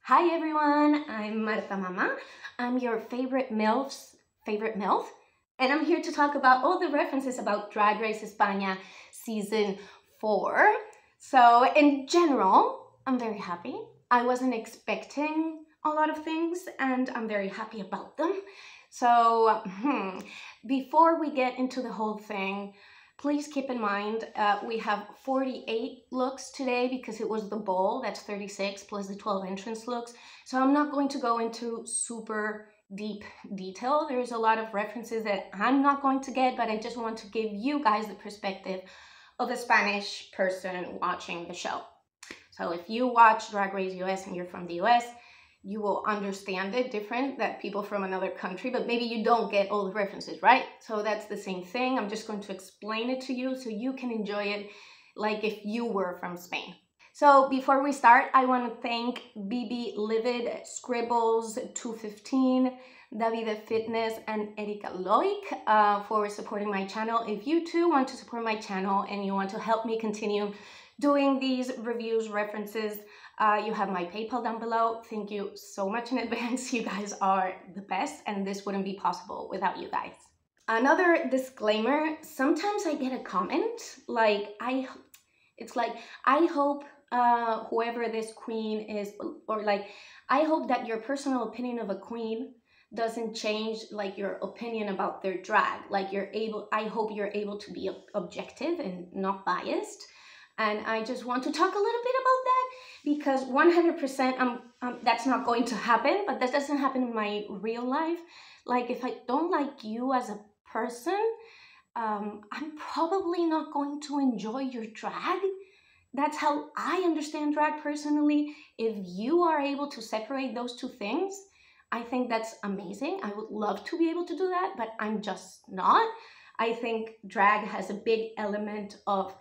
Hi everyone, I'm Marta Mama. I'm your favorite MILF's favorite MILF, and I'm here to talk about all the references about Drag Race España season 4. So in general, I'm very happy. I wasn't expecting a lot of things and I'm very happy about them. So before we get into the whole thing, please keep in mind we have 48 looks today because it was the ball, that's 36 plus the 12 entrance looks. So I'm not going to go into super deep detail. There's a lot of references that I'm not going to get, but I just want to give you guys the perspective of a Spanish person watching the show. So if you watch Drag Race US and you're from the US, you will understand it different than people from another country, but maybe you don't get all the references, right? So that's the same thing. I'm just going to explain it to you so you can enjoy it like if you were from Spain. So before we start, I want to thank BB Livid, Scribbles 215, David Fitness, and Erika Loic for supporting my channel. If you too want to support my channel and you want to help me continue doing these reviews, references, you have my PayPal down below. Thank you so much in advance. You guys are the best, and this wouldn't be possible without you guys. Another disclaimer, sometimes I get a comment like, I hope whoever this queen is, or like, I hope that your personal opinion of a queen doesn't change like your opinion about their drag. Like I hope you're able to be objective and not biased. And I just want to talk a little bit about that because 100% that's not going to happen, but that doesn't happen in my real life. Like if I don't like you as a person, I'm probably not going to enjoy your drag. That's how I understand drag personally. If you are able to separate those two things, I think that's amazing. I would love to be able to do that, but I'm just not. I think drag has a big element of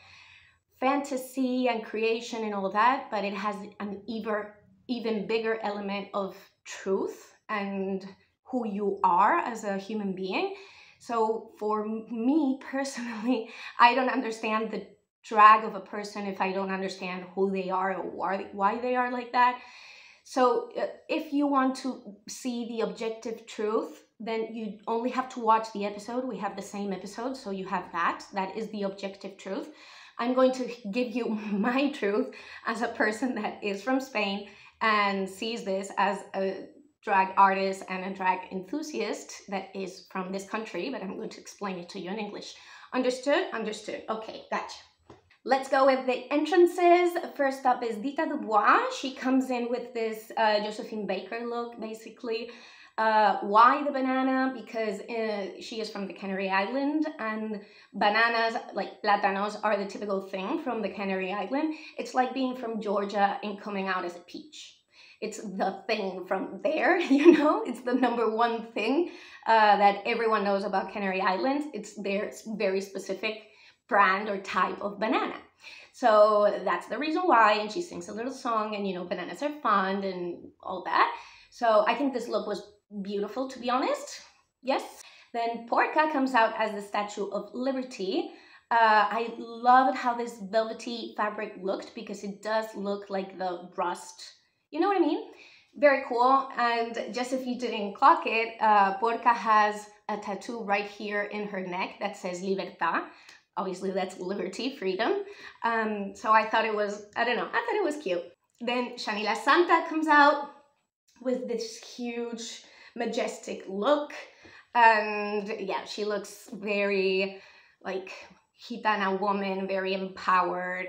fantasy and creation and all that, but it has an even bigger element of truth and who you are as a human being. So for me personally, I don't understand the drag of a person if I don't understand who they are or why they are like that. So if you want to see the objective truth, then you only have to watch the episode. We have the same episode, so you have that. That is the objective truth. I'm going to give you my truth as a person that is from Spain and sees this as a drag artist and a drag enthusiast that is from this country, but I'm going to explain it to you in English. Understood? Understood. Okay, gotcha. Let's go with the entrances. First up is Dita Dubois. She comes in with this Josephine Baker look, basically. Why the banana? Because she is from the Canary Island, and bananas, like plátanos, are the typical thing from the Canary Island. It's like being from Georgia and coming out as a peach. It's the thing from there, you know? It's the #1 thing that everyone knows about Canary Islands. It's their very specific brand or type of banana. So that's the reason why, and she sings a little song, and you know, bananas are fun and all that. So I think this look was beautiful, to be honest. Yes. Then Porca comes out as the Statue of Liberty. I loved how this velvety fabric looked because it does look like the rust. You know what I mean? Very cool. And just if you didn't clock it, Porca has a tattoo right here in her neck that says Libertad. Obviously, that's liberty, freedom. So I thought it was, I don't know, I thought it was cute. Then Shani La Santa comes out with this huge, majestic look. And yeah, she looks very like Gitana woman, very empowered.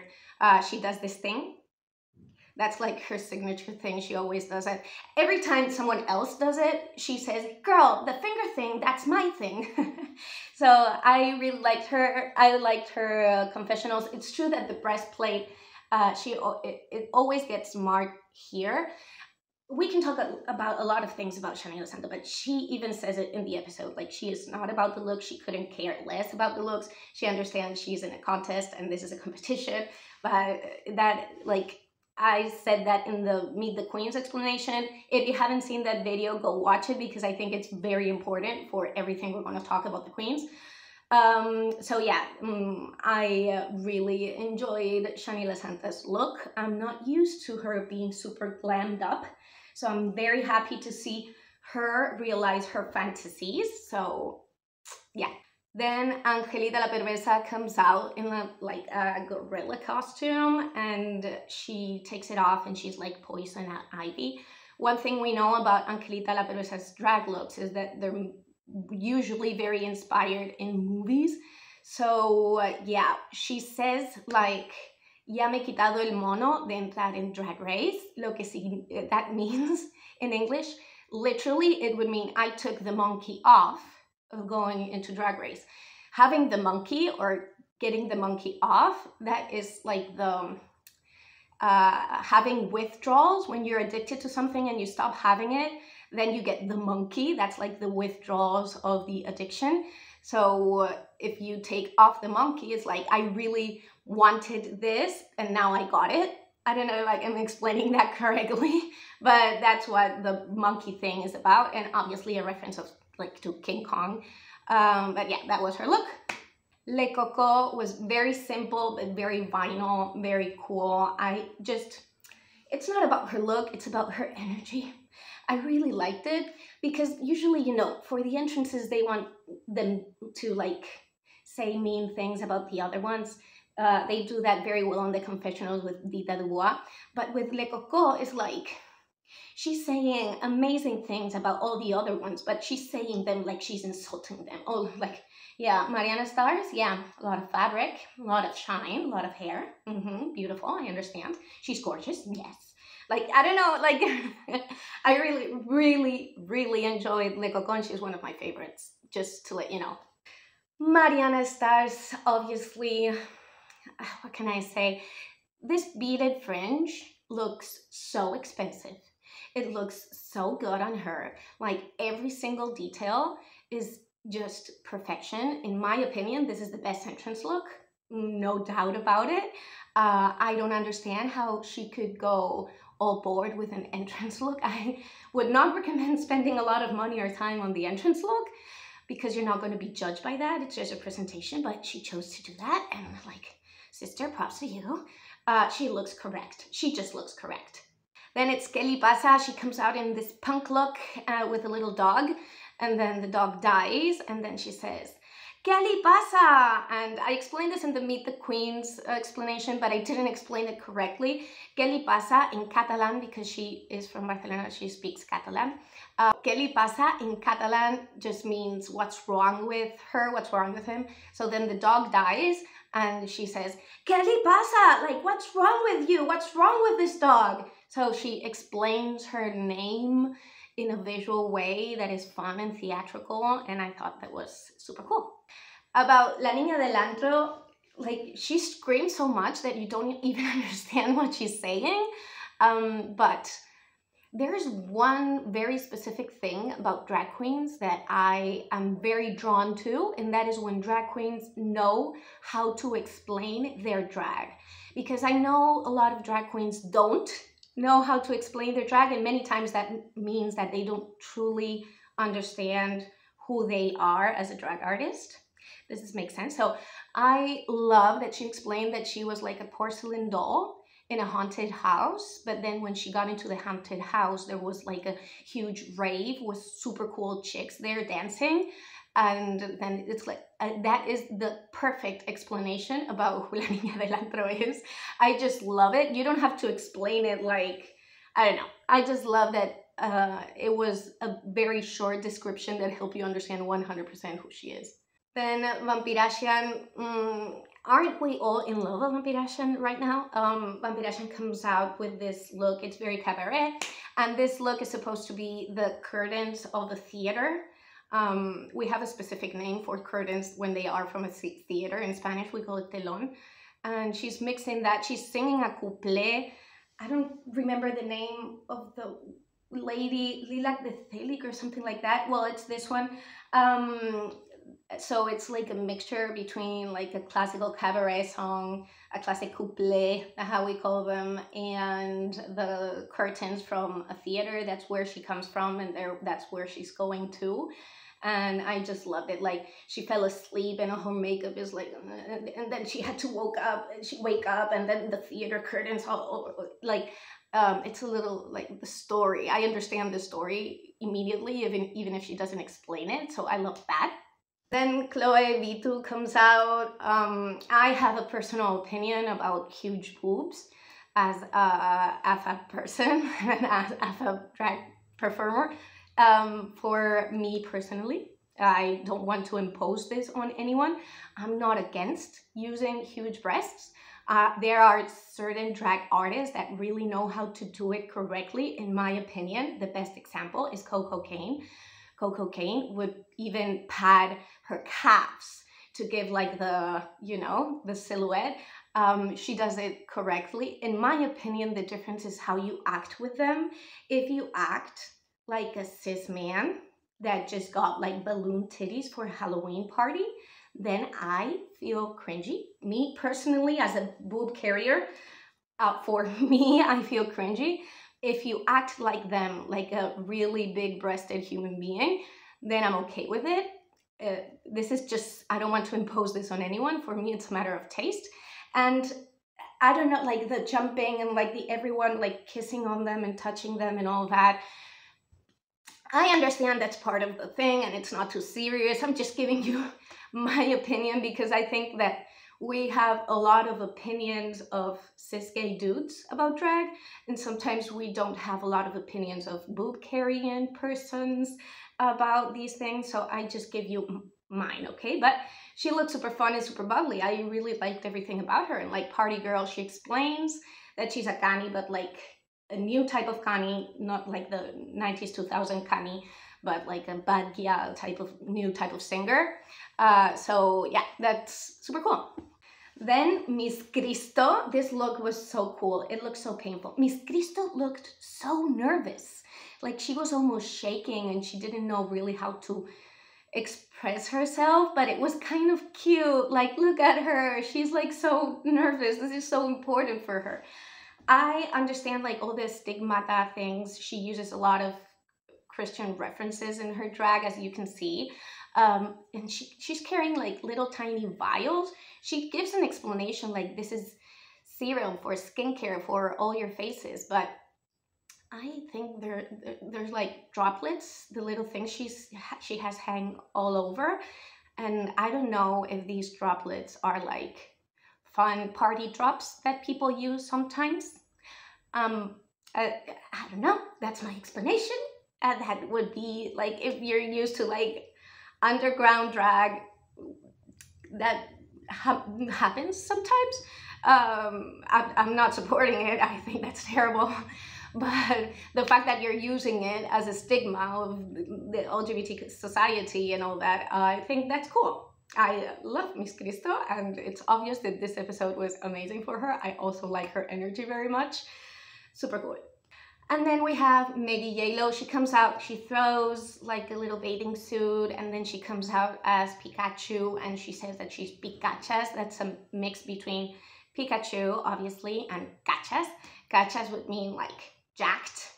She does this thing. That's like her signature thing. She always does it. Every time someone else does it, she says, girl, the finger thing, that's my thing. So I really liked her. I liked her confessionals. It's true that the breastplate, it always gets marked here. We can talk about a lot of things about Shani La Santa, but she even says it in the episode. Like, she is not about the look. She couldn't care less about the looks. She understands she's in a contest and this is a competition. But that, like, I said that in the Meet the Queens explanation. If you haven't seen that video, go watch it because I think it's very important for everything we're going to talk about the queens. So yeah, I really enjoyed Shani La Santa's look. I'm not used to her being super glammed up. So I'm very happy to see her realize her fantasies. So yeah. Then Angelita la Perversa comes out in a gorilla costume, and she takes it off and she's like Poison Ivy. One thing we know about Angelita la Perversa's drag looks is that they're usually very inspired in movies. So yeah, she says like, ya me he quitado el mono de entrar en Drag Race, lo que that means in English, literally it would mean I took the monkey off of going into Drag Race. Having the monkey or getting the monkey off, that is like the having withdrawals. When you're addicted to something and you stop having it, then you get the monkey. That's like the withdrawals of the addiction. So if you take off the monkey, it's like, I really wanted this and now I got it. I don't know, like I'm explaining that correctly, but that's what the monkey thing is about, and obviously a reference of like to King Kong. But yeah, that was her look. Le Coco was very simple, but very vinyl, very cool. It's not about her look, it's about her energy. I really liked it because usually, you know, for the entrances, they want them to like say mean things about the other ones. They do that very well on the confessionals with Dita Dubois. But with Le Coco, it's like, she's saying amazing things about all the other ones, but she's saying them like she's insulting them. Oh, like, yeah, Mariana Stars, yeah, a lot of fabric, a lot of shine, a lot of hair. Beautiful, I understand. She's gorgeous, yes. Like, I don't know, like, I really enjoyed Le Coco, and she's one of my favorites, just to let you know. Mariana Stars, obviously, what can I say? This beaded fringe looks so expensive. It looks so good on her. Like, every single detail is just perfection. In my opinion, this is the best entrance look, no doubt about it. I don't understand how she could go all bored with an entrance look. I would not recommend spending a lot of money or time on the entrance look because you're not going to be judged by that. It's just a presentation, but she chose to do that, and like, sister, props to you. She looks correct. She just looks correct. Then it's Kelly Pasa. She comes out in this punk look with a little dog, and then the dog dies, and then she says, "Kelly pasa?" And I explained this in the Meet the Queens explanation, but I didn't explain it correctly. Kelly pasa in Catalan, because she is from Barcelona, she speaks Catalan. Kelly pasa in Catalan just means what's wrong with her, what's wrong with him. So then the dog dies, and she says, "Kelly pasa? Like, what's wrong with you? What's wrong with this dog?" So she explains her name in a visual way that is fun and theatrical, and I thought that was super cool. About La Niña del Antro, like, she screams so much that you don't even understand what she's saying, but there's one very specific thing about drag queens that I am very drawn to, and that is when drag queens know how to explain their drag. Because I know a lot of drag queens don't know how to explain their drag, and many times that means that they don't truly understand who they are as a drag artist. Does this make sense? So I love that she explained that she was like a porcelain doll in a haunted house, but then when she got into the haunted house, there was like a huge rave with super cool chicks there dancing, and then it's like that is the perfect explanation about who La Niña del Antro is. I just love it. You don't have to explain it, like, I don't know. I just love that it was a very short description that helped you understand 100% who she is. Then Vampirasian, aren't we all in love with Vampirasian right now? Vampirasian comes out with this look. It's very cabaret, and this look is supposed to be the curtains of the theater. We have a specific name for curtains when they are from a theater. In Spanish, we call it telón. And she's mixing that. She's singing a couplet. I don't remember the name of the lady, Lilac de Celic or something like that. Well, it's this one. So it's like a mixture between like a classical cabaret song, a classic couplet, how we call them, and the curtains from a theater. That's where she comes from, and that's where she's going to. And I just loved it. Like, she fell asleep and her makeup is like, and then she had to wake up, and then the theater curtains all over. Like, It's a little like the story. I understand the story immediately, even if she doesn't explain it. So I love that. Then Chloe V2 comes out. I have a personal opinion about huge boobs as a AFA person and as a drag performer. For me personally, I don't want to impose this on anyone. I'm not against using huge breasts. There are certain drag artists that really know how to do it correctly. In my opinion, the best example is Coco Kane. Coco Kane would even pad her calves to give like the, you know, the silhouette. She does it correctly. In my opinion, the difference is how you act with them. If you act like a cis man that just got like balloon titties for a Halloween party, then I feel cringy. Me personally, as a boob carrier, for me, I feel cringy. If you act like them, like a really big-breasted human being, then I'm okay with it. This is just, I don't want to impose this on anyone. For me, it's a matter of taste. And I don't know, like the jumping and like the everyone like kissing on them and touching them and all that. I understand that's part of the thing and it's not too serious. I'm just giving you my opinion because I think that we have a lot of opinions of cis gay dudes about drag, and sometimes we don't have a lot of opinions of boob carrying persons about these things. So I just give you mine, okay? But she looked super fun and super bubbly. I really liked everything about her. And like Party Girl, she explains that she's a Kani, but like a new type of Kani, not like the 90s 2000 Kani, but like a bad gyal type of new type of singer. So yeah, that's super cool. Then Miss Cristo, this look was so cool. It looked so painful. Miss Cristo looked so nervous. Like she was almost shaking and she didn't know really how to express herself, but it was kind of cute. Like, look at her. She's like so nervous. This is so important for her. I understand like all the stigmata things. She uses a lot of Christian references in her drag, as you can see. And she's carrying like little tiny vials. She gives an explanation like this is serum for skincare for all your faces, but I think there's like droplets, the little things she has hang all over, and I don't know if these droplets are like fun party drops that people use sometimes. I don't know. That's my explanation. That would be like if you're used to like underground drag, that happens sometimes. I'm not supporting it. I think that's terrible. But the fact that you're using it as a stigma of the LGBT society and all that, I think that's cool. I love Miss Cristo, and it's obvious that this episode was amazing for her. I also like her energy very much. Super cool. And then we have Maggie Yalo. She comes out, she throws like a little bathing suit, and then she comes out as Pikachu, and she says that she's Pikachas. That's a mix between Pikachu, obviously, and Cachas. Cachas would mean like jacked.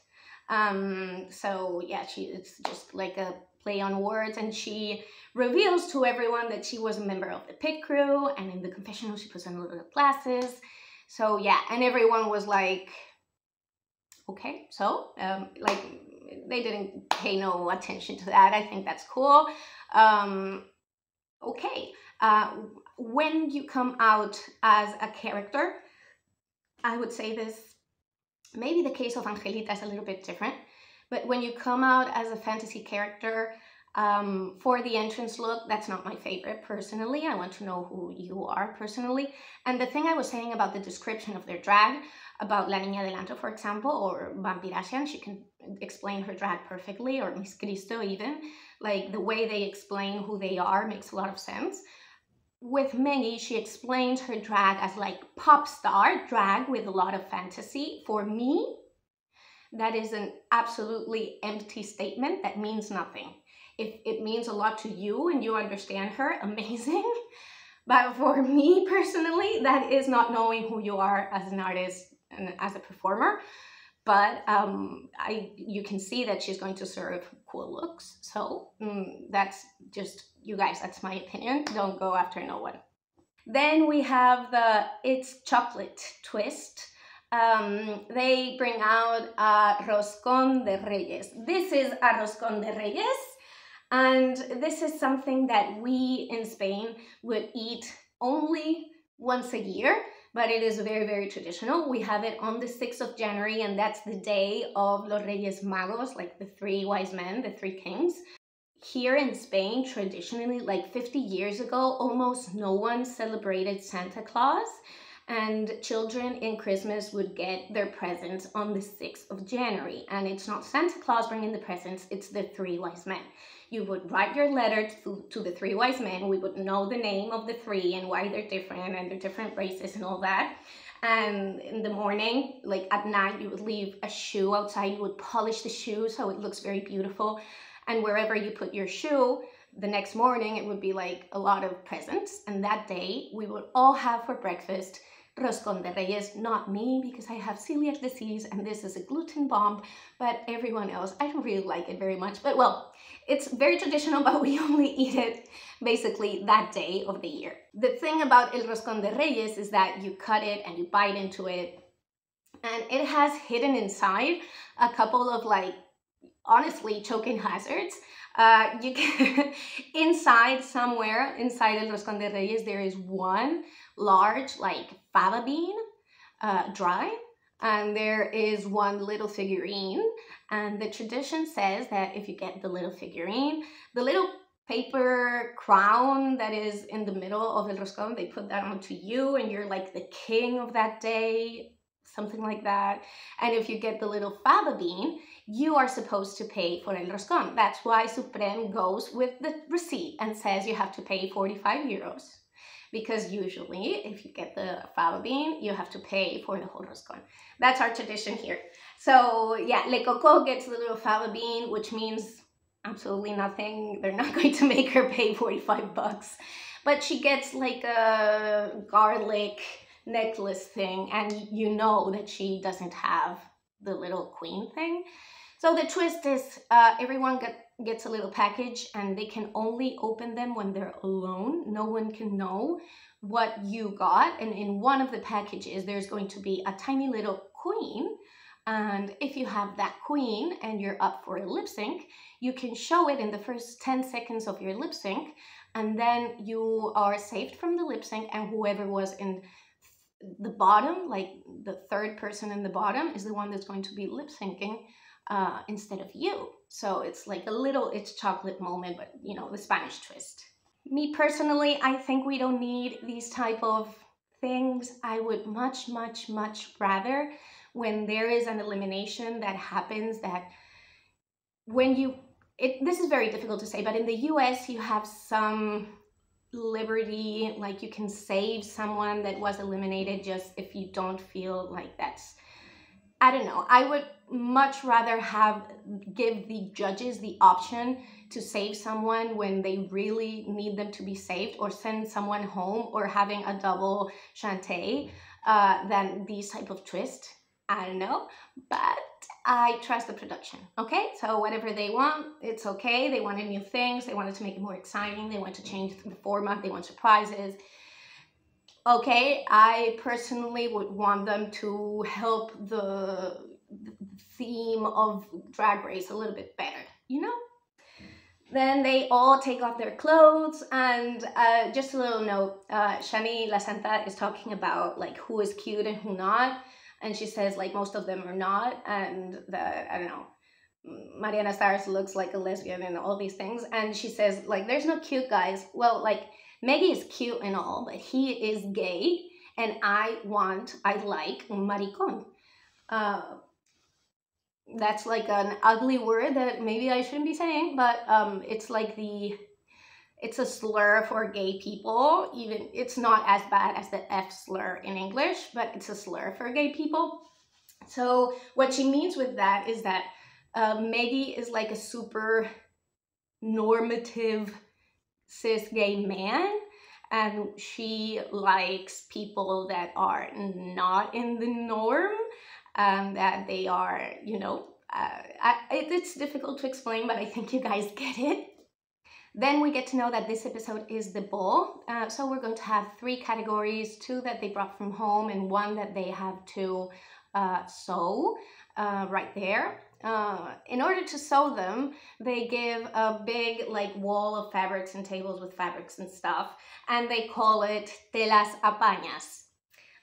So yeah, it's just like a play on words, and she reveals to everyone that she was a member of the pit crew, and in the confessional she puts on little glasses. So yeah, and everyone was like, okay, so like they didn't pay no attention to that. I think that's cool. Okay, when you come out as a character, I would say this, maybe the case of Angelita is a little bit different, but when you come out as a fantasy character, for the entrance look, that's not my favorite personally. I want to know who you are personally. And the thing I was saying about the description of their drag, about La Niña Delanto, for example, or Vampirasian, she can explain her drag perfectly, or Miss Cristo even. Like the way they explain who they are makes a lot of sense. With Maggie, she explains her drag as like pop star drag with a lot of fantasy. For me, that is an absolutely empty statement that means nothing. If it means a lot to you and you understand her, amazing. But for me personally, that is not knowing who you are as an artist and as a performer. But you can see that she's going to serve cool looks. So that's just, you guys, that's my opinion. Don't go after no one. Then we have the It's Chocolate twist. they bring out Roscón de Reyes. This is a Roscón de Reyes, and this is something that we in Spain would eat only once a year, but it is very, very traditional. We have it on the 6th of January, and that's the day of Los Reyes Magos, like the three wise men, the three kings. Here in Spain, traditionally, like 50 years ago, almost no one celebrated Santa Claus, and children in Christmas would get their presents on the 6th of January. And it's not Santa Claus bringing the presents, it's the three wise men. You would write your letter to the three wise men. We would know the name of the three and why they're different and their different races and all that. And in the morning, like at night, you would leave a shoe outside. You would polish the shoe so it looks very beautiful. And wherever you put your shoe, the next morning, it would be like a lot of presents. And that day, we would all have for breakfast Roscón de Reyes. Not me, because I have celiac disease and this is a gluten bomb, but everyone else, I don't really like it very much. But well, it's very traditional, but we only eat it basically that day of the year. The thing about El Roscón de Reyes is that you cut it and you bite into it, and it has hidden inside a couple of, like, honestly, choking hazards. You can, inside somewhere, inside El Roscón de Reyes, there is one large, like, fava bean, dry, and there is one little figurine. And the tradition says that if you get the little figurine, the little paper crown that is in the middle of El Roscón, they put that onto you and you're like the king of that day, something like that. And if you get the little fava bean, you are supposed to pay for El Roscón. That's why Supreme goes with the receipt and says you have to pay 45 euros. Because usually, if you get the fava bean, you have to pay for the whole Roscón. That's our tradition here. So yeah, Le Coco gets the little fava bean, which means absolutely nothing. They're not going to make her pay 45 bucks. But she gets like a garlic necklace thing, and you know that she doesn't have the little queen thing. So the twist is everyone gets a little package, and they can only open them when they're alone. No one can know what you got. And in one of the packages, there's going to be a tiny little queen. And if you have that queen and you're up for a lip sync, you can show it in the first 10 seconds of your lip sync, and then you are saved from the lip sync, and whoever was in the bottom, like the third person in the bottom, is the one that's going to be lip syncing instead of you. So it's like a little It's Chocolate moment, but you know, the Spanish twist. Me personally, I think we don't need these type of things. I would much, much, much rather, when there is an elimination that happens, that when you, this is very difficult to say, but in the US you have some liberty, like you can save someone that was eliminated just if you don't feel like that's, I don't know. I would much rather give the judges the option to save someone when they really need them to be saved, or send someone home, or having a double chante than these type of twists. I don't know, but I trust the production, okay? So whatever they want, it's okay. They wanted new things. They wanted to make it more exciting. They want to change the format. They want surprises. Okay, I personally would want them to help the theme of Drag Race a little bit better, you know? Then they all take off their clothes, and just a little note, Shani La Santa is talking about like who is cute and who not. And she says, like, most of them are not, and I don't know, Mariana Stars looks like a lesbian and all these things. And she says, like, there's no cute guys. Well, like, Maggie is cute and all, but he is gay, and I like un maricón. That's like an ugly word that maybe I shouldn't be saying, but it's like it's a slur for gay people. Even it's not as bad as the F slur in English, but it's a slur for gay people. So what she means with that is that Maggie is like a super normative cis gay man, and she likes people that are not in the norm, that they are, you know, it's difficult to explain, but I think you guys get it. Then we get to know that this episode is the ball. So we're going to have 3 categories, 2 that they brought from home and 1 that they have to sew right there. In order to sew them, they give a big like wall of fabrics and tables with fabrics and stuff, and they call it telas apañas.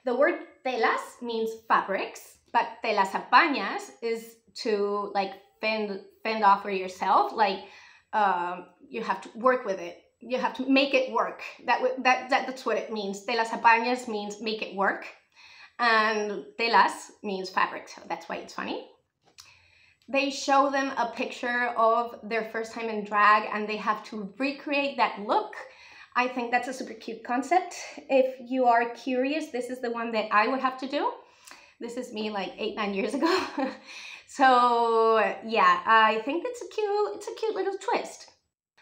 The word telas means fabrics, but telas apañas is to like fend off for yourself. Like you have to work with it. You have to make it work. That's what it means. Telas apañas means make it work, and telas means fabric. So that's why it's funny. They show them a picture of their first time in drag, and they have to recreate that look. I think that's a super cute concept. If you are curious, this is the one that I would have to do. This is me like 8-9 years ago. So yeah, I think it's a cute little twist.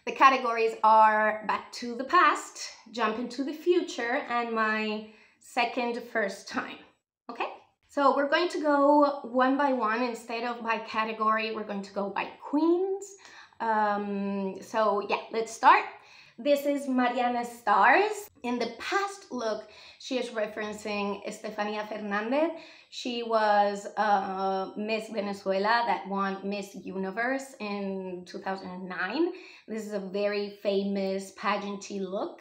The categories are back to the past, jump into the future, and my first time. Okay? So we're going to go one by one instead of by category. We're going to go by queens. So yeah, let's start. This is Mariana's Stars. In the past look, she is referencing Estefania Fernandez. She was Miss Venezuela that won Miss Universe in 2009. This is a very famous pageanty look.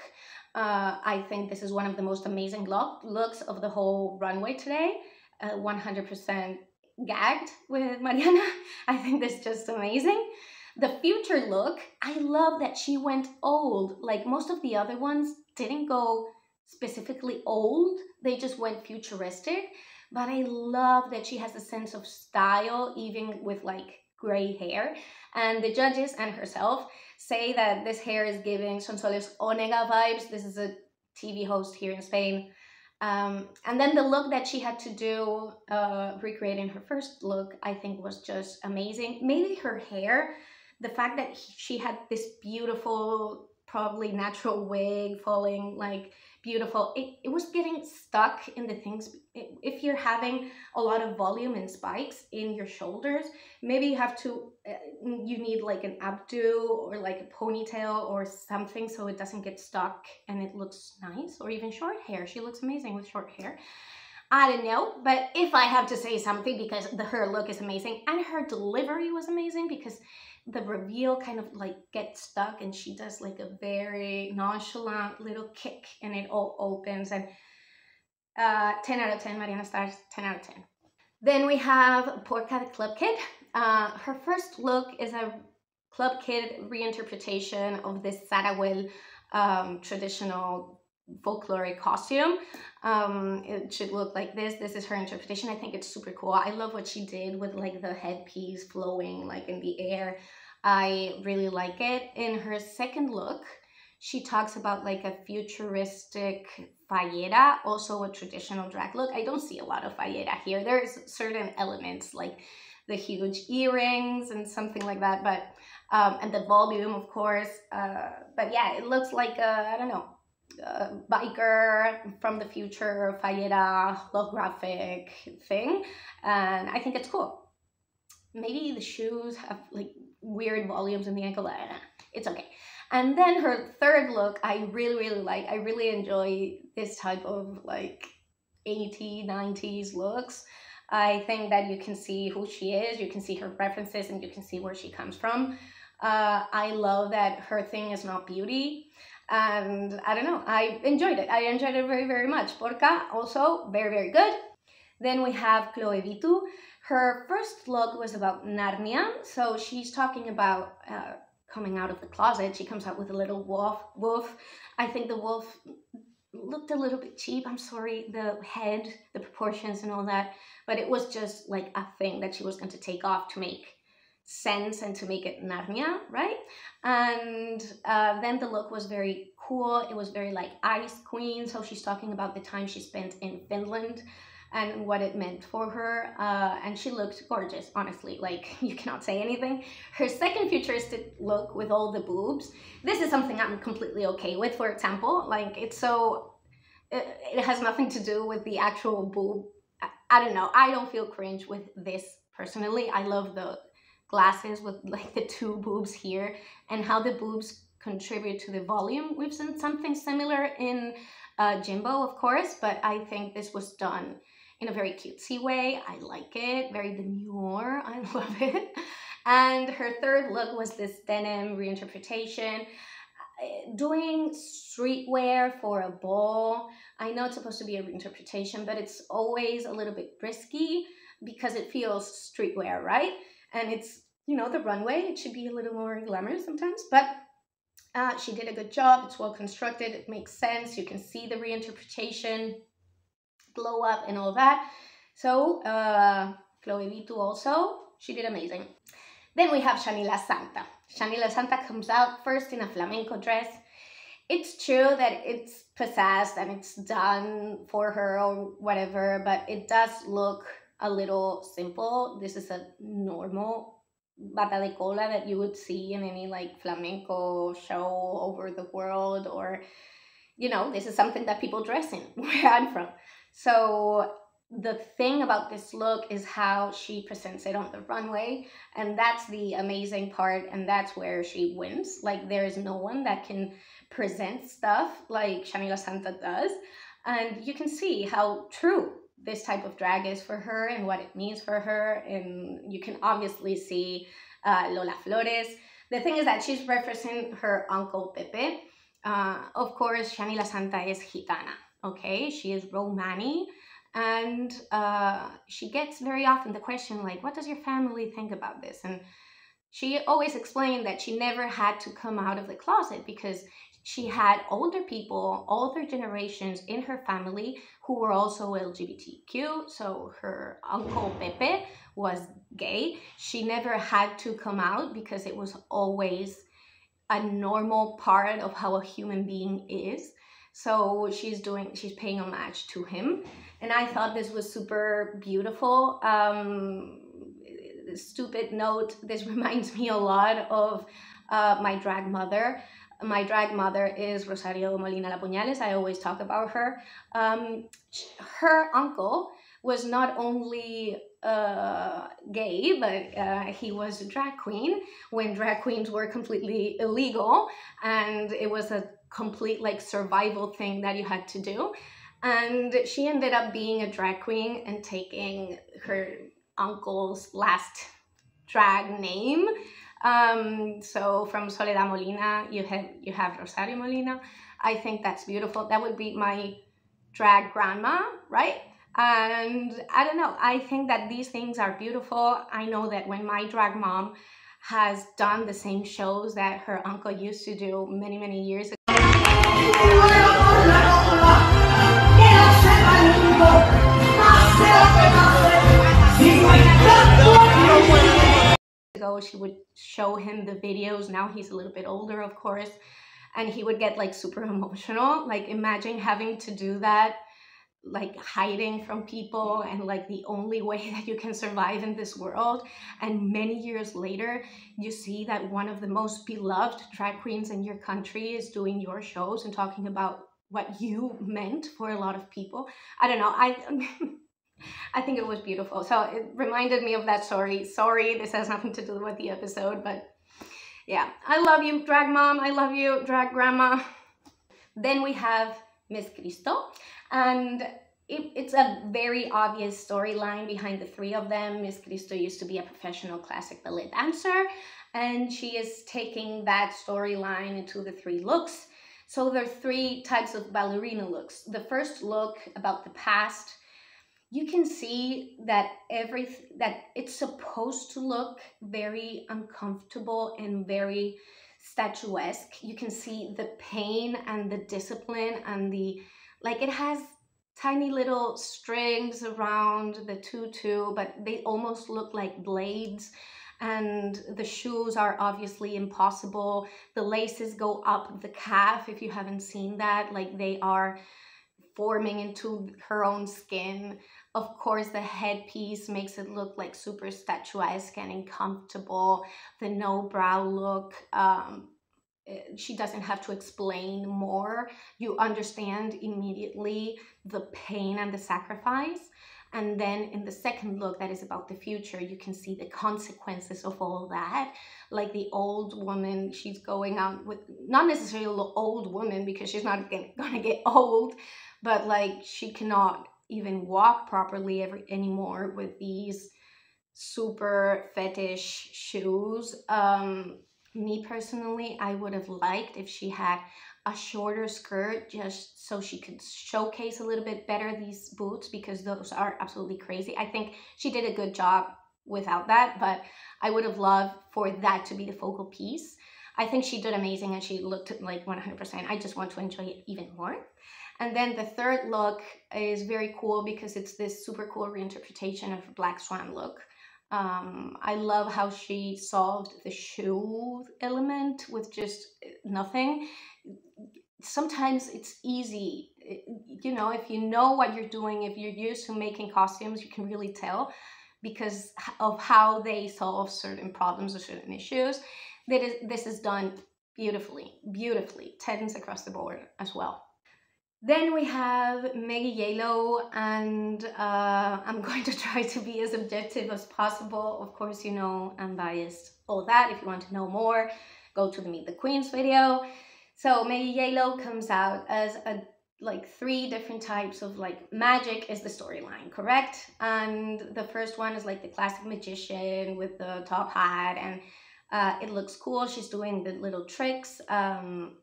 I think this is one of the most amazing looks of the whole runway today. 100% gagged with Mariana. I think this is just amazing. The future look, I love that she went old. Like most of the other ones didn't go specifically old, they just went futuristic. But I love that she has a sense of style, even with like gray hair. And the judges and herself say that this hair is giving Sonsoles Onega vibes. This is a TV host here in Spain. And then the look that she had to do, recreating her first look, I think was just amazing. Maybe her hair, the fact that she had this beautiful, probably natural wig falling like beautiful, it was getting stuck in the things. If you're having a lot of volume and spikes in your shoulders, maybe you have to, you need like an updo or like a ponytail or something so it doesn't get stuck and it looks nice. Or even short hair. She looks amazing with short hair. I don't know, but if I have to say something, because her look is amazing and her delivery was amazing, because the reveal kind of like gets stuck and she does like a very nonchalant little kick and it all opens. And 10 out of 10, Mariana Stars, 10 out of 10. Then we have Porca the Club Kid. Her first look is a Club Kid reinterpretation of this Sarawel traditional folkloric costume. It should look like this. This is her interpretation. I think it's super cool. I love what she did with like the headpiece flowing like in the air. I really like it. In her second look, she talks about like a futuristic fallera, also a traditional drag look. I don't see a lot of fallera here. There's certain elements like the huge earrings and something like that, but and the volume, of course. But yeah, it looks like I don't know, biker from the future fallera holographic thing, and I think it's cool. Maybe the shoes have like weird volumes in the ankle. It's okay. And then her third look, I really like. I really enjoy this type of like 80s, 90s looks. I think that you can see who she is, you can see her references, and you can see where she comes from. I love that her thing is not beauty. And I don't know, I enjoyed it. I enjoyed it very much. Porca, also very good. Then we have Chloe Vitu. Her first look was about Narnia. So she's talking about coming out of the closet. She comes out with a little wolf. I think the wolf looked a little bit cheap. I'm sorry, the head, the proportions and all that. But it was just like a thing that she was going to take off to make sense and to make it Narnia, right? And then the look was very cool. It was very like Ice Queen. So she's talking about the time she spent in Finland and what it meant for her. And she looked gorgeous, honestly. Like, you cannot say anything. Her second futuristic look with all the boobs, this is something I'm completely okay with, for example. Like, it's so, it has nothing to do with the actual boob. I don't know. I don't feel cringe with this personally. I love the glasses with like the two boobs here and how the boobs contribute to the volume. We've seen something similar in Jimbo, of course, but I think this was done in a very cutesy way. I like it, very demure, I love it. And her third look was this denim reinterpretation, doing streetwear for a ball. I know it's supposed to be a reinterpretation, but it's always a little bit risky because it feels streetwear, right? And it's, you know, the runway, it should be a little more glamorous sometimes, but she did a good job. It's well constructed, it makes sense. You can see the reinterpretation, glow up and all that. So Chloe Vitu also, she did amazing. Then we have Shani La Santa. Shani La Santa comes out first in a flamenco dress. It's true that it's possessed and it's done for her or whatever, but it does look a little simple. This is a normal bata de cola that you would see in any like flamenco show over the world, or, you know, this is something that people dress in where I'm from. So the thing about this look is how she presents it on the runway, and that's the amazing part, and that's where she wins. Like, there is no one that can present stuff like Shani La Santa does, and you can see how true this type of drag is for her and what it means for her. And you can obviously see Lola Flores. The thing is that she's referencing her uncle Pepe. Of course, Shani La Santa is Gitana, okay? She is Romani, and she gets very often the question like, what does your family think about this? And she always explained that she never had to come out of the closet because she had older people, older generations in her family who were also LGBTQ. So her uncle Pepe was gay. She never had to come out because it was always a normal part of how a human being is. So she's paying homage to him. And I thought this was super beautiful. Stupid note, this reminds me a lot of my drag mother. My drag mother is Rosario Molina Lapuñales. I always talk about her. Her uncle was not only gay, but he was a drag queen when drag queens were completely illegal, and it was a complete like survival thing that you had to do. And she ended up being a drag queen and taking her uncle's last drag name. So from Soledad Molina, you have Rosario Molina. I think that's beautiful. That would be my drag grandma, right? And I don't know, I think that these things are beautiful. I know that when my drag mom has done the same shows that her uncle used to do many, many years ago, she would show him the videos. Now he's a little bit older, of course, and he would get like super emotional. Like, imagine having to do that, like hiding from people, and like the only way that you can survive in this world. And many years later, you see that one of the most beloved drag queens in your country is doing your shows and talking about what you meant for a lot of people. I don't know, I think it was beautiful. So it reminded me of that story. Sorry, this has nothing to do with the episode, but yeah, I love you, drag mom. I love you, drag grandma. Then we have Miss Cristo, and it's a very obvious storyline behind the three of them. Miss Cristo used to be a professional classic ballet dancer, and she is taking that storyline into the three looks. So there are three types of ballerina looks. The first look about the past, you can see that it's supposed to look very uncomfortable and very statuesque. You can see the pain and the discipline and it has tiny little strings around the tutu, but they almost look like blades. And the shoes are obviously impossible. The laces go up the calf, if you haven't seen that, like they are forming into her own skin. Of course, the headpiece makes it look like super statuesque and uncomfortable. The no brow look, she doesn't have to explain more. You understand immediately the pain and the sacrifice. And then in the second look that is about the future, you can see the consequences of all that. Like the old woman, she's going out with, not necessarily an old woman because she's not gonna get old, but like she cannot even walk properly anymore with these super fetish shoes. Me personally, I would have liked if she had a shorter skirt just so she could showcase a little bit better these boots, because those are absolutely crazy. I think she did a good job without that, but I would have loved for that to be the focal piece. I think she did amazing and she looked like 100%. I just want to enjoy it even more. And then the third look is very cool because it's this super cool reinterpretation of a Black Swan look. I love how she solved the shoe element with just nothing. Sometimes it's easy, you know, if you know what you're doing, if you're used to making costumes, you can really tell because of how they solve certain problems or certain issues. This is done beautifully, beautifully, 10s across the board as well. Then we have Maggie Yellow, and I'm going to try to be as objective as possible. Of course, you know, I'm biased, all that. If you want to know more, go to the Meet the Queens video. So Maggie Yellow comes out as like 3 different types of like magic is the storyline, correct? And the first one is like the classic magician with the top hat, and it looks cool. She's doing the little tricks,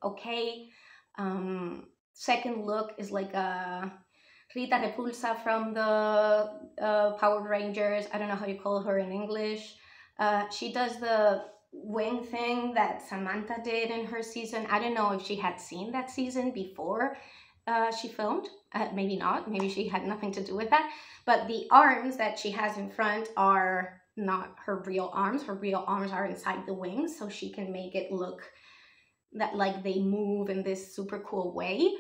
okay. Second look is like a Rita Repulsa from the Power Rangers. I don't know how you call her in English. She does the wing thing that Samantha did in her season. I don't know if she had seen that season before she filmed. Maybe not. Maybe she had nothing to do with that. But the arms that she has in front are not her real arms. Her real arms are inside the wings, so she can make it look that like they move in this super cool way.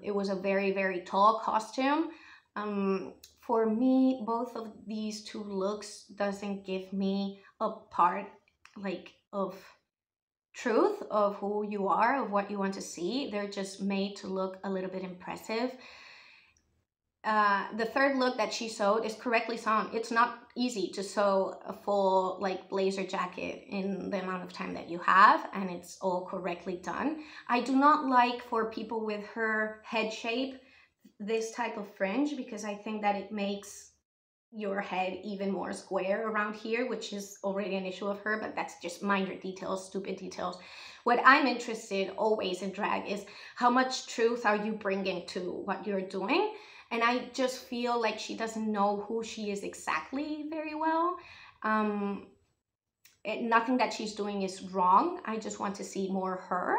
It was a very, very tall costume. For me, both of these 2 looks doesn't give me a part like of truth of who you are, of what you want to see. They're just made to look a little bit impressive. The third look that she sewed is correctly sewn. It's not easy to sew a full like blazer jacket in the amount of time that you have, and it's all correctly done. I do not like for people with her head shape this type of fringe, because I think that it makes your head even more square around here, which is already an issue of her, but that's just minor details, stupid details. What I'm interested always in drag is how much truth are you bringing to what you're doing. And I just feel like she doesn't know who she is exactly very well. Nothing that she's doing is wrong. I just want to see more her.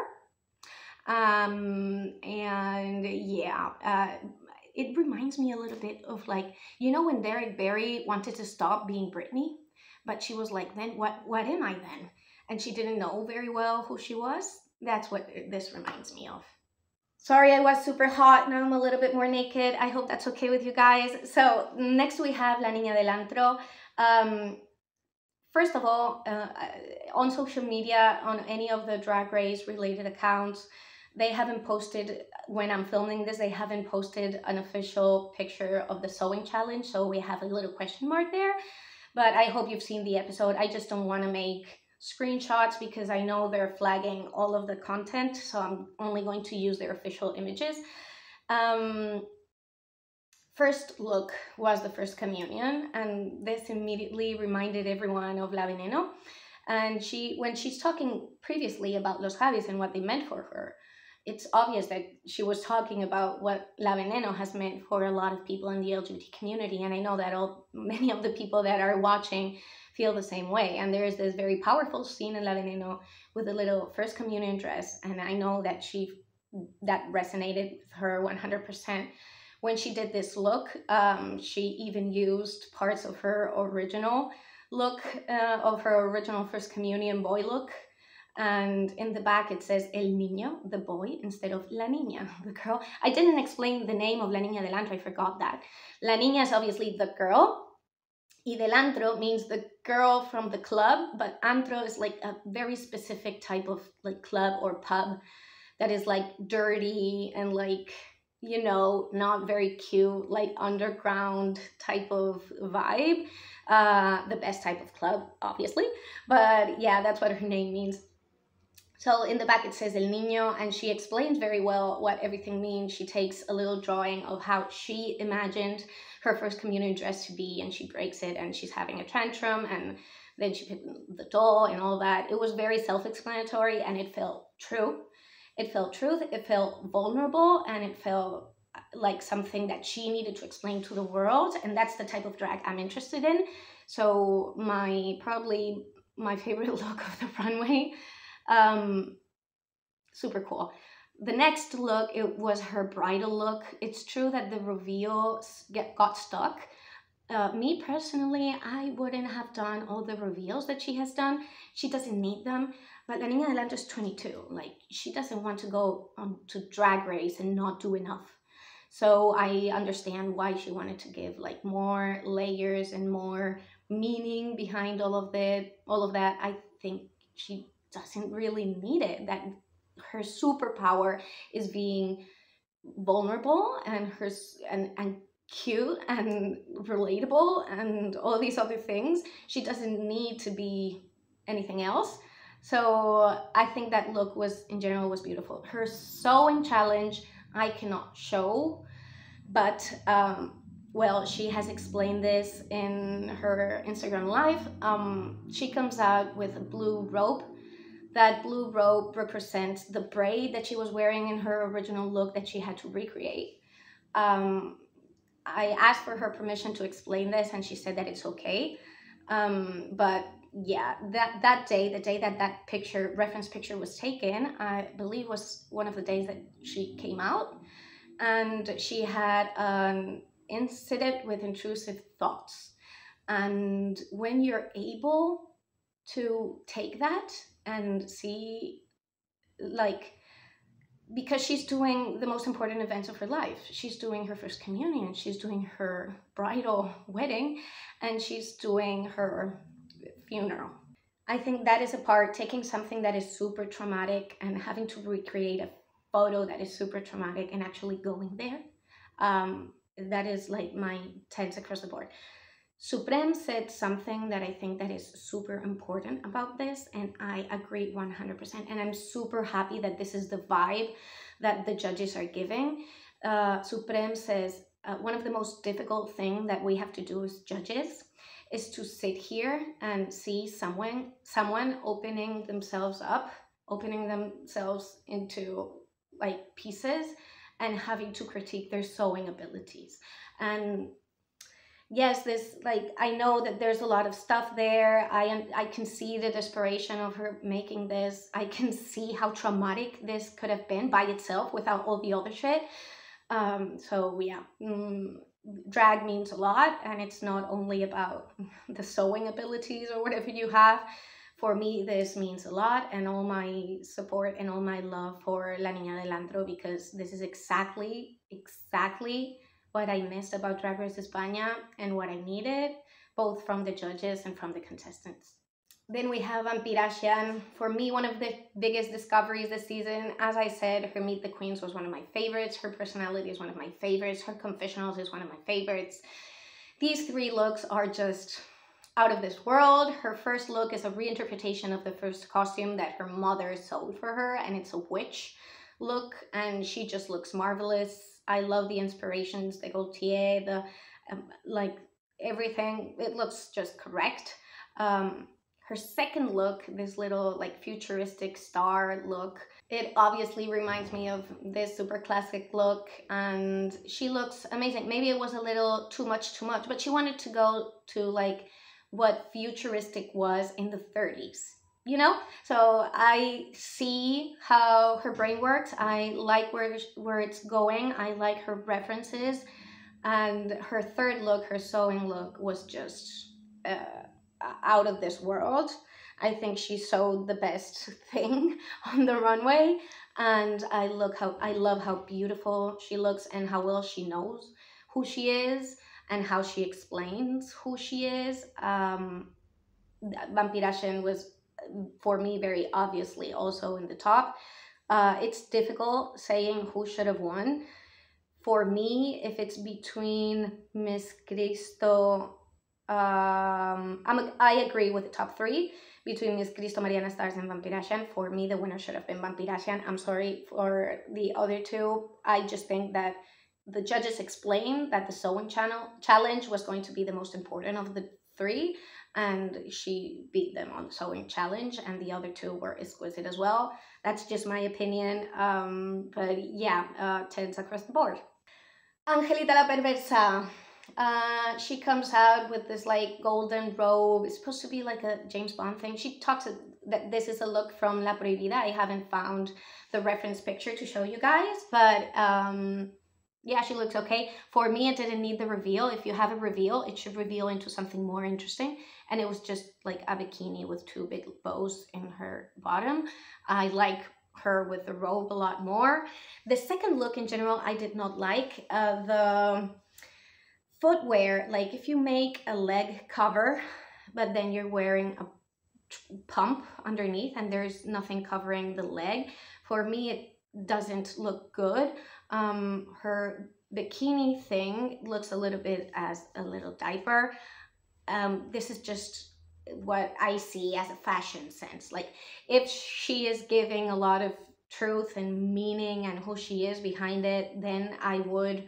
And yeah, it reminds me a little bit of like, you know, when Derek Barry wanted to stop being Britney, but she was like, then what am I then? And she didn't know very well who she was. That's what this reminds me of. Sorry, I was super hot. Now I'm a little bit more naked. I hope that's okay with you guys. So next we have La Niña del Antro. First of all, on social media, on any of the Drag Race related accounts, they haven't posted, when I'm filming this, they haven't posted an official picture of the sewing challenge. So we have a little question mark there. But I hope you've seen the episode. I just don't want to make screenshots because I know they're flagging all of the content, so I'm only going to use their official images. First look was the first communion, and this immediately reminded everyone of La Veneno. And when she's talking previously about Los Javis and what they meant for her, it's obvious that she was talking about what La Veneno has meant for a lot of people in the LGBT community, and I know that many of the people that are watching feel the same way. And there is this very powerful scene in La Veneno with a little first communion dress, and I know that that resonated with her 100%. When she did this look, she even used parts of her original look, of her original first communion boy look. And in the back it says El Niño, the boy, instead of La Niña, the girl. I didn't explain the name of La Niña del Antro, I forgot that. La Niña is obviously the girl, y del antro means the girl from the club, but antro is like a very specific type of like club or pub that is like dirty and like, you know, not very cute, like underground type of vibe. The best type of club, obviously. But yeah, that's what her name means. So in the back it says El Niño, and she explains very well what everything means. She takes a little drawing of how she imagined her first communion dress to be, and she breaks it, and she's having a tantrum, and then she picked the doll and all that. It was very self-explanatory, and it felt true. It felt truth, it felt vulnerable, and it felt like something that she needed to explain to the world, and that's the type of drag I'm interested in. So probably my favorite look of the runway. Super cool. The next look, it was her bridal look. It's true that the reveal got stuck. Me personally, I wouldn't have done all the reveals that she has done. She doesn't need them. But La Niña del Antro is 22. Like, she doesn't want to go on to Drag Race and not do enough. So I understand why she wanted to give like more layers and more meaning behind all of that. I think she doesn't really need it. That her superpower is being vulnerable and cute and relatable and all these other things. She doesn't need to be anything else. So I think that look in general was beautiful. Her sewing challenge I cannot show, but well, she has explained this in her Instagram live. She comes out with a blue rope. That blue rope represents the braid that she was wearing in her original look that she had to recreate. I asked for her permission to explain this, and she said that it's okay. But yeah, that day, the day that reference picture was taken, I believe was one of the days that she came out, and she had an incident with intrusive thoughts. And when you're able to take that and see, like, because she's doing the most important events of her life. She's doing her first communion, she's doing her bridal wedding, and she's doing her funeral. I think that is a part, taking something that is super traumatic and having to recreate a photo that is super traumatic and actually going there. That is like my 10s across the board. Supreme said something that I think that is super important about this, and I agree 100%. And I'm super happy that this is the vibe that the judges are giving. Supreme says, one of the most difficult things that we have to do as judges is to sit here and see someone opening themselves up, opening themselves into like pieces, and having to critique their sewing abilities. And yes, I know that there's a lot of stuff there. I can see the desperation of her making this. I can see how traumatic this could have been by itself without all the other shit. So yeah, drag means a lot, and it's not only about the sewing abilities or whatever you have. For me, this means a lot, and all my support and all my love for La Niña del Antro, because this is exactly what I missed about Drag Race España and what I needed, both from the judges and from the contestants. Then we have Vampirasian. For me, one of the biggest discoveries this season. As I said, her Meet the Queens was one of my favorites. Her personality is one of my favorites. Her confessionals is one of my favorites. These three looks are just out of this world. Her first look is a reinterpretation of the first costume that her mother sewed for her, and it's a witch look, and she just looks marvelous. I love the inspirations, the Gaultier, the like everything. It looks just correct. Her second look, this little like futuristic star look, it obviously reminds me of this super classic look, and she looks amazing. Maybe it was a little too much, but she wanted to go to like what futuristic was in the 30s, you know? So I see how her brain works. I like where it's going. I like her references. And her third look, her sewing look, was just out of this world. I think she sewed the best thing on the runway, and I love how beautiful she looks and how well she knows who she is and how she explains who she is. Vampirasian was, for me, very obviously also in the top. It's difficult saying who should have won. For me, if it's between Miss Cristo I agree with the top three between Miss Cristo Mariana Stars and Vampirasian. For me, the winner should have been Vampirasian. I'm sorry for the other two. I just think that the judges explained that the sewing challenge was going to be the most important of the three, and she beat them on the sewing challenge, and the other two were exquisite as well. That's just my opinion. But yeah, 10s across the board. Angelita la Perversa. She comes out with this like golden robe. It's supposed to be like a James Bond thing. She talks that this is a look from La Prohibida. I haven't found the reference picture to show you guys, but yeah, she looks okay. For me, it didn't need the reveal. If you have a reveal, it should reveal into something more interesting. And it was just like a bikini with two big bows in her bottom. I like her with the robe a lot more. The second look in general, I did not like. The footwear, like if you make a leg cover, but then you're wearing a pump underneath and there's nothing covering the leg, for me, it doesn't look good. Her bikini thing looks a little bit as a little diaper. This is just what I see as a fashion sense. Like if she is giving a lot of truth and meaning and who she is behind it, then I would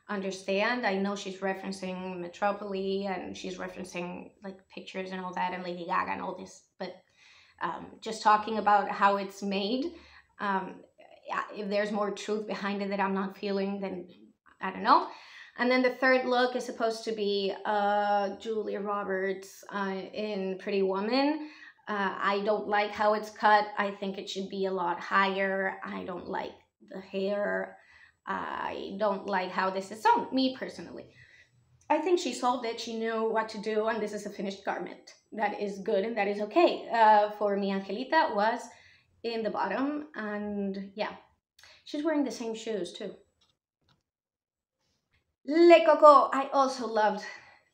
understand. I know she's referencing Metropolis and she's referencing like pictures and all that and Lady Gaga and all this, but just talking about how it's made, if there's more truth behind it that I'm not feeling, then I don't know. And then the third look is supposed to be Julia Roberts in Pretty Woman. I don't like how it's cut. I think it should be a lot higher. I don't like the hair. I don't like how this is sewn, me personally. I think she solved it. She knew what to do, and this is a finished garment. That is good and that is okay. For me, Angelita was in the bottom, and yeah, she's wearing the same shoes too. Le Coco, I also loved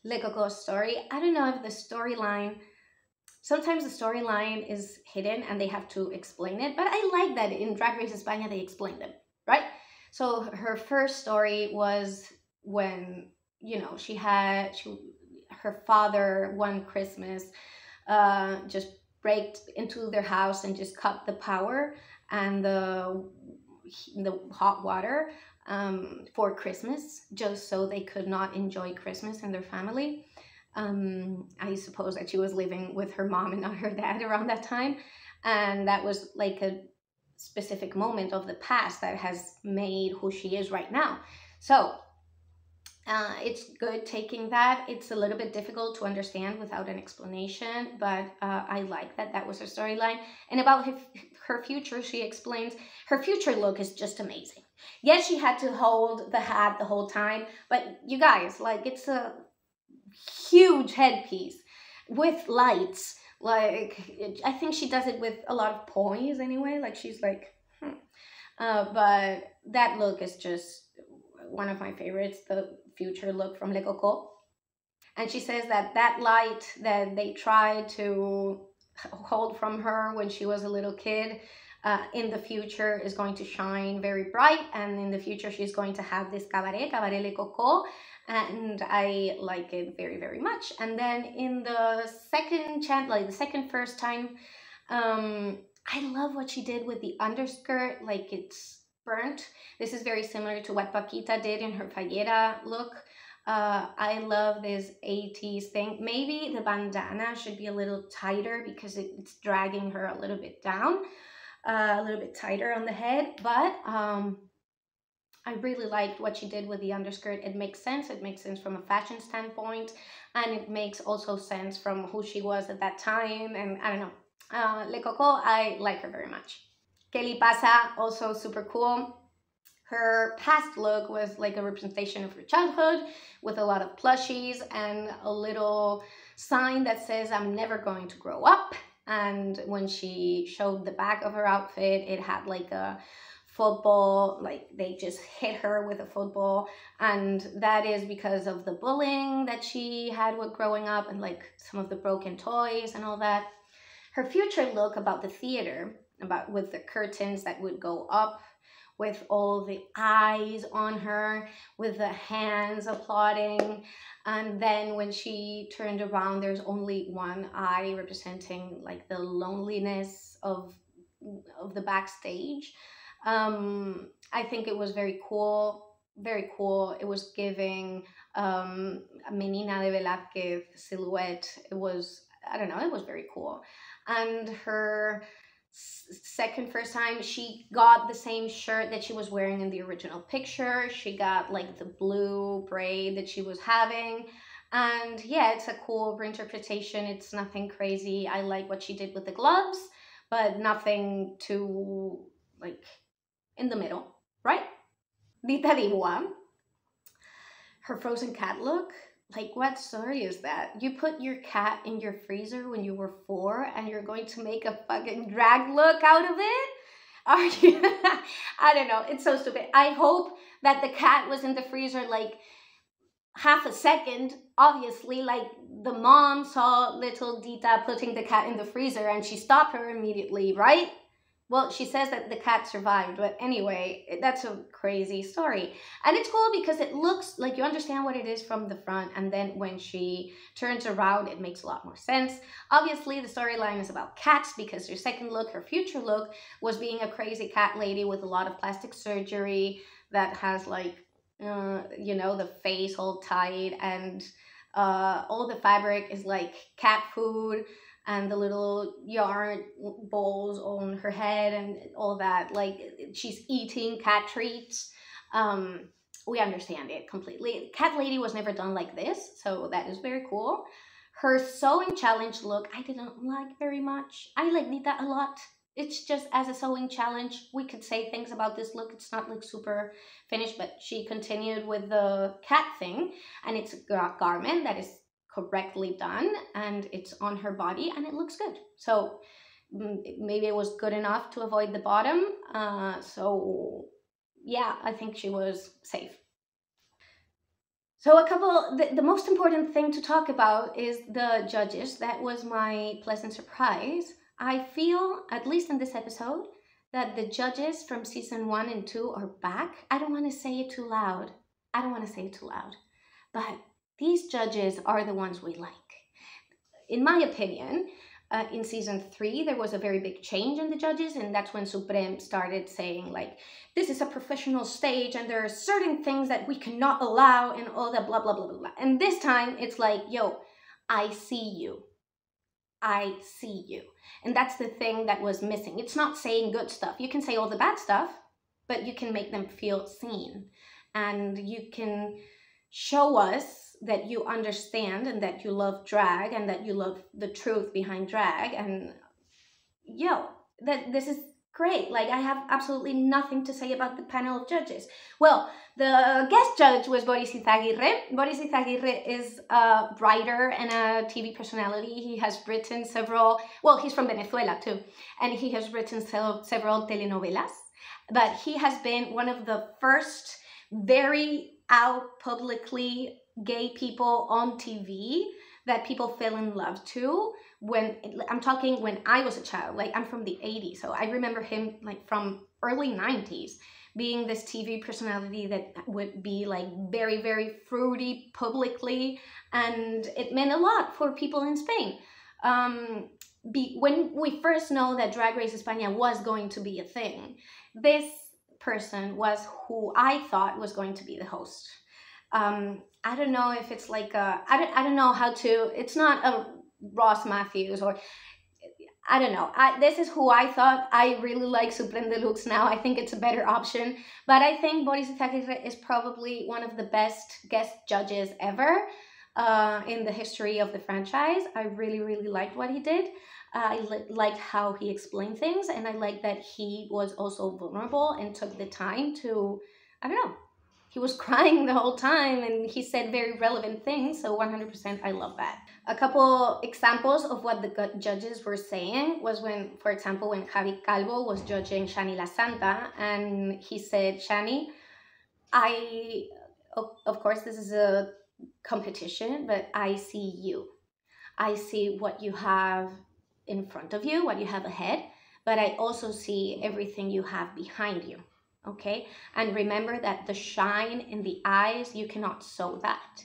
Le Coco's story. I don't know if the storyline, sometimes the storyline is hidden and they have to explain it, but I like that in Drag Race España they explained them, right? So her first story was when, you know, her father one Christmas just braked into their house and just cut the power and the hot water for Christmas, just so they could not enjoy Christmas and their family. I suppose that she was living with her mom and not her dad around that time, and that was like a specific moment of the past that has made who she is right now. So it's good taking that. It's a little bit difficult to understand without an explanation, but I like that that was her storyline. And about her future, she explains her future look is just amazing. Yes, she had to hold the hat the whole time, but you guys, like, it's a huge headpiece with lights. Like, I think she does it with a lot of poise anyway. Like, she's like, but that look is just one of my favorites, the future look from Le Coco. And she says that that light that they tried to hold from her when she was a little kid, in the future is going to shine very bright, and in the future she's going to have this cabaret Le Coco, and I like it very, very much. And then in the second first time, I love what she did with the underskirt, like it's burnt. This is very similar to what Paquita did in her Fallera look. I love this 80s thing. Maybe the bandana should be a little tighter because it's dragging her a little bit down, a little bit tighter on the head, but I really liked what she did with the underskirt. It makes sense. It makes sense from a fashion standpoint, and it makes also sense from who she was at that time, and I don't know. Le Coco, I like her very much. Kelly Pasa, also super cool. Her past look was like a representation of her childhood with a lot of plushies and a little sign that says, "I'm never going to grow up." And when she showed the back of her outfit, it had like a football, like they just hit her with a football. And that is because of the bullying that she had with growing up and like some of the broken toys and all that. Her future look about the theater, with the curtains that would go up, with all the eyes on her, with the hands applauding. And then when she turned around, there's only one eye representing like the loneliness of the backstage. I think it was very cool, very cool. It was giving a Menina de Velázquez silhouette. It was, I don't know, it was very cool. And her first time, she got the same shirt that she was wearing in the original picture. She got like the blue braid that she was having. And yeah, it's a cool reinterpretation. It's nothing crazy. I like what she did with the gloves, but nothing too like in the middle, right? Dita Diwa, her frozen cat look. Like, what story is that? You put your cat in your freezer when you were 4 and you're going to make a fucking drag look out of it? Are you? I don't know. It's so stupid. I hope that the cat was in the freezer like half a second. Obviously, like the mom saw little Dita putting the cat in the freezer and she stopped her immediately, right? Well, she says that the cat survived, but anyway, that's a crazy story. And it's cool because it looks like you understand what it is from the front, and then when she turns around, it makes a lot more sense. Obviously, the storyline is about cats because her second look, her future look, was being a crazy cat lady with a lot of plastic surgery that has like, you know, the face all tight, and all the fabric is like cat food, and the little yarn balls on her head and all that. Like, she's eating cat treats. We understand it completely. Cat lady was never done like this, so that is very cool. Her sewing challenge look, I didn't like very much. I like Nita a lot. It's just as a sewing challenge, we could say things about this look. It's not like super finished, but she continued with the cat thing, and it's a garment that is correctly done and it's on her body and it looks good. So maybe it was good enough to avoid the bottom. So yeah, I think she was safe. So the most important thing to talk about is the judges. That was my pleasant surprise. I feel, at least in this episode, that the judges from season 1 and 2 are back. I don't want to say it too loud. But these judges are the ones we like. In my opinion, in season 3, there was a very big change in the judges, and that's when Supreme started saying, like, this is a professional stage, and there are certain things that we cannot allow, and all that blah, blah, blah, blah, blah. And this time, it's like, yo, I see you. I see you. And that's the thing that was missing. It's not saying good stuff. You can say all the bad stuff, but you can make them feel seen. And you can show us that you understand and that you love drag and that you love the truth behind drag. And yo, this is great. Like, I have absolutely nothing to say about the panel of judges. Well, the guest judge was Boris Izaguirre. Boris Izaguirre is a writer and a TV personality. He has written several, well, he's from Venezuela too, and he has written several telenovelas, but he has been one of the first very out publicly gay people on TV that people fell in love to. When I'm talking when I was a child, like I'm from the 80s, so I remember him like from early 90s being this TV personality that would be like very, very fruity publicly, and it meant a lot for people in Spain. When we first know that Drag Race España was going to be a thing, this person was who I thought was going to be the host. I don't know if it's like I don't know how to, it's not a Ross Matthews or, I don't know. This is who I thought. I really like Supreme Deluxe now. I think it's a better option. But I think Boris Izaguirre is probably one of the best guest judges ever in the history of the franchise. I really, really liked what he did. I liked how he explained things, and I liked that he was also vulnerable and took the time to, I don't know, he was crying the whole time and he said very relevant things, so 100% I love that. A couple examples of what the judges were saying was when, for example, when Javi Calvo was judging Shani La Santa, and he said, Shani, of course this is a competition, but I see you. I see what you have in front of you, what you have ahead, but I also see everything you have behind you. okay? And remember that the shine in the eyes, you cannot sew that.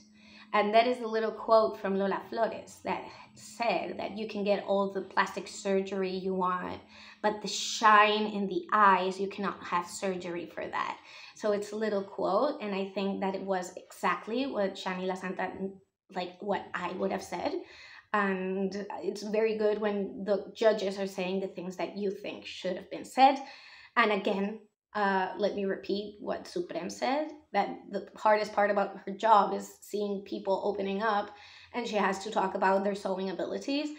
And that is a little quote from Lola Flores that said that you can get all the plastic surgery you want, but the shine in the eyes, you cannot have surgery for that. So it's a little quote, and I think that it was exactly what Shani La Santa, like what I would have said. And it's very good when the judges are saying the things that you think should have been said. And again, let me repeat what Supreme said, that the hardest part about her job is seeing people opening up, and she has to talk about their sewing abilities.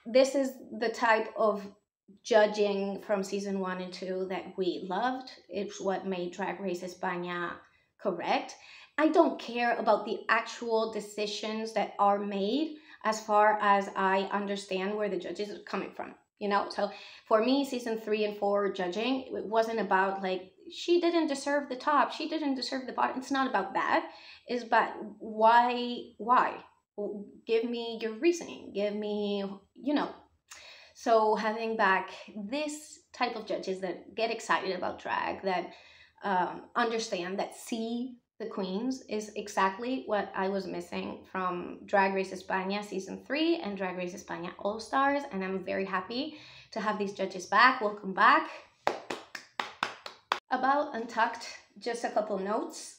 This is the type of judging from season 1 and 2 that we loved. It's what made Drag Race España correct. I don't care about the actual decisions that are made as far as I understand where the judges are coming from. You know, so for me, season 3 and 4 judging, it wasn't about like, she didn't deserve the top, she didn't deserve the bottom. It's not about that. It's about why? Give me your reasoning. Give me, you know. So having back this type of judges that get excited about drag, that understand, that see the queens, is exactly what I was missing from Drag Race España season 3 and Drag Race España All Stars, and I'm very happy to have these judges back. Welcome back. About Untucked, just a couple notes.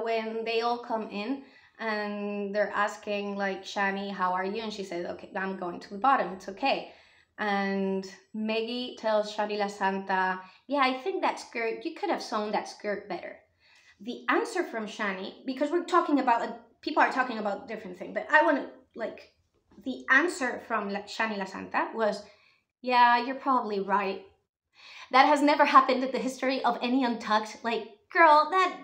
When they all come in and they're asking like, Shani, how are you? And she says, okay, I'm going to the bottom, it's okay. And Maggie tells Shani La Santa, yeah, I think that skirt, you could have sewn that skirt better. The answer from Shani, because we're talking about, people are talking about different things, but I want to, like, the answer from Shani La Santa was, yeah, you're probably right. That has never happened in the history of any Untucked. Like, girl, that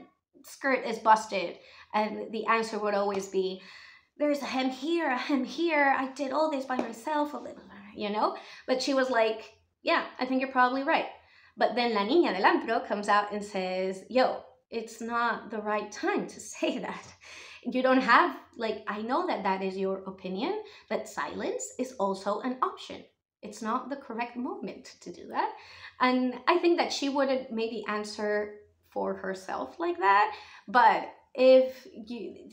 skirt is busted. And the answer would always be, there's a hem here, I did all this by myself, you know? But she was like, yeah, I think you're probably right. But then La Niña del Antro comes out and says, yo, it's not the right time to say that. You don't have, like, I know that that is your opinion, but silence is also an option. It's not the correct moment to do that. And I think that she wouldn't maybe answer for herself like that, but if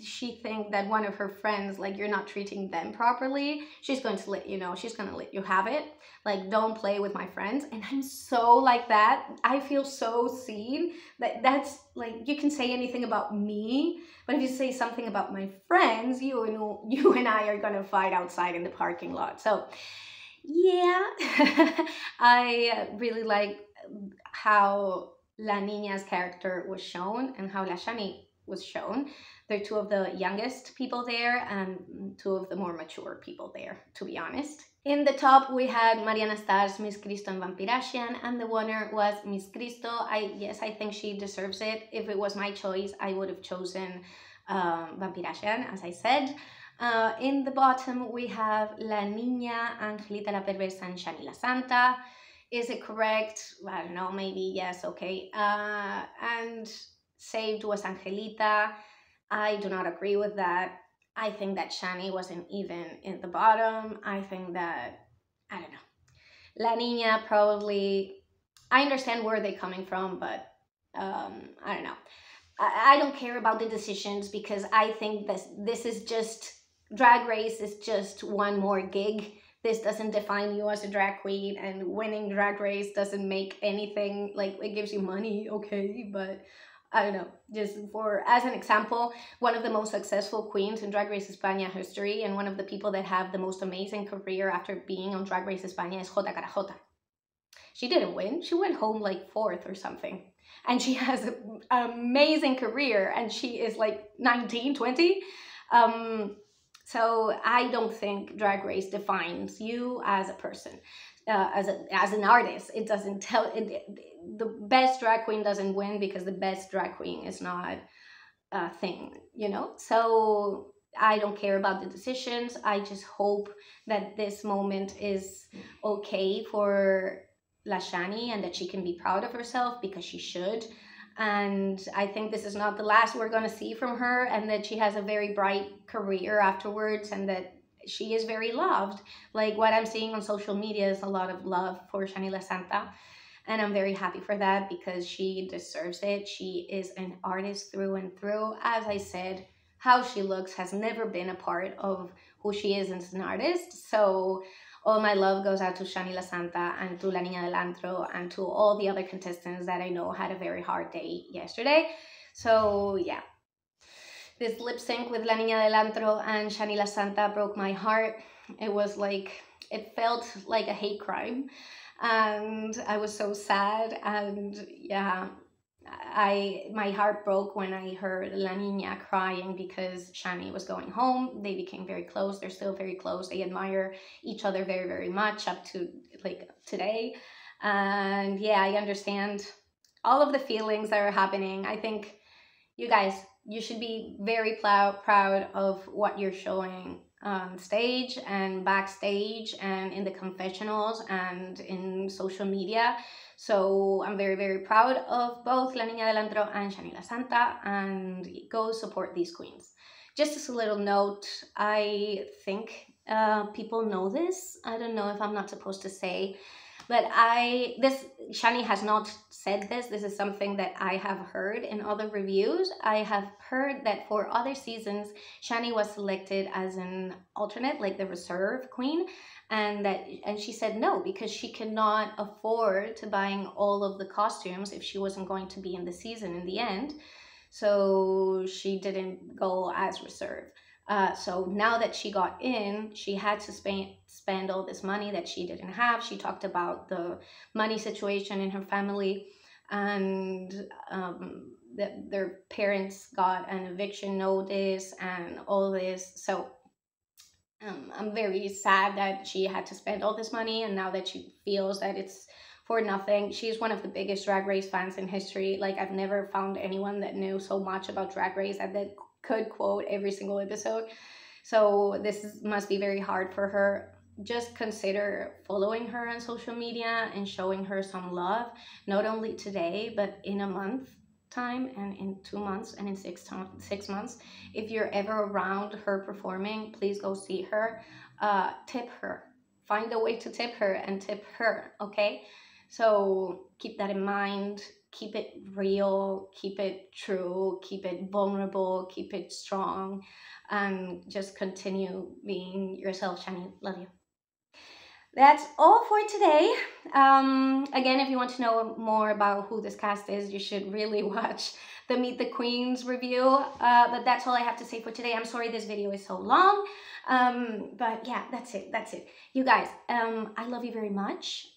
she think that one of her friends, like, you're not treating them properly, she's going to let you know, she's going to let you have it. Like, don't play with my friends. And I'm so like that. I feel so seen. That's like, you can say anything about me, but if you say something about my friends, you and I are going to fight outside in the parking lot. So yeah, I really like how La Niña's character was shown and how La Shani was shown. They're two of the youngest people there and two of the more mature people there, to be honest. In the top, we had Mariana Stars, Miss Cristo, and Vampirasian, and the winner was Miss Cristo. Yes, I think she deserves it. If it was my choice, I would have chosen Vampirasian, as I said. In the bottom, we have La Niña, Angelita La Perversa, and Shani La Santa. Is it correct? I don't know, maybe yes, okay. And saved was Angelita. I do not agree with that. I think that Shani wasn't even in the bottom. I think that, I don't know. La Niña probably, I understand where they're coming from, but I don't know. I don't care about the decisions because I think this is just, Drag Race is just one more gig. This doesn't define you as a drag queen, and winning Drag Race doesn't make anything, like, it gives you money, okay, but I don't know, just as an example, one of the most successful queens in Drag Race España history and one of the people that have the most amazing career after being on Drag Race España is Jota Carajota. She didn't win, she went home like 4th or something. And she has an amazing career and she is like 19, 20. So I don't think Drag Race defines you as a person, as an artist. It doesn't tell, the best drag queen doesn't win because the best drag queen is not a thing, you know? So I don't care about the decisions. I just hope that this moment is okay for La Shani and that she can be proud of herself because she should. And I think this is not the last we're going to see from her, and that she has a very bright career afterwards, and that she is very loved. Like, what I'm seeing on social media is a lot of love for Shani La Santa. And I'm very happy for that because she deserves it. She is an artist through and through. As I said, how she looks has never been a part of who she is as an artist. So all my love goes out to Shani La Santa and to La Niña del Antro and to all the other contestants that I know had a very hard day yesterday. So yeah, this lip sync with La Niña del Antro and Shani La Santa broke my heart. It was like, it felt like a hate crime. And I was so sad. And yeah, my heart broke when I heard La Niña crying because Shani was going home. They became very close. They're still very close. They admire each other very, very much up to like today. And yeah, I understand all of the feelings that are happening. I think you guys, you should be very proud of what you're showing on stage and backstage and in the confessionals and in social media. So I'm very, very proud of both La Niña del Antro and Shani La Santa, and go support these queens. Just as a little note, I think people know this. I don't know if I'm not supposed to say, but Shani has not said this. This is something that I have heard in other reviews. I have heard that for other seasons, Shani was selected as an alternate, like the reserve queen, and she said no because she cannot afford to buying all of the costumes if she wasn't going to be in the season in the end. So she didn't go as reserve. So now that she got in, she had to spend all this money that she didn't have. She talked about the money situation in her family, and that their parents got an eviction notice and all this. So I'm very sad that she had to spend all this money, and now that she feels that it's for nothing. She's one of the biggest Drag Race fans in history. Like, I've never found anyone that knew so much about Drag Race and that could quote every single episode. So this must be very hard for her. Just consider following her on social media and showing her some love, not only today, but in a month time and in 2 months and in 6 months. If you're ever around her performing, please go see her. Tip her. Find a way to tip her and tip her, okay? So keep that in mind. Keep it real, keep it true, keep it vulnerable, keep it strong, and just continue being yourself, Shani. Love you. That's all for today. Again, if you want to know more about who this cast is, you should really watch the Meet the Queens review. But that's all I have to say for today. I'm sorry this video is so long. But yeah, that's it. You guys, I love you very much.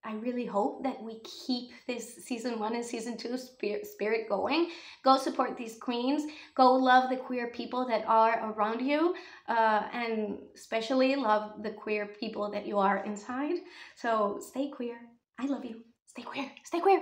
I really hope that we keep this season 1 and season 2 spirit going. Go support these queens. Go love the queer people that are around you. And especially love the queer people that you are inside. So stay queer. I love you. Stay queer. Stay queer.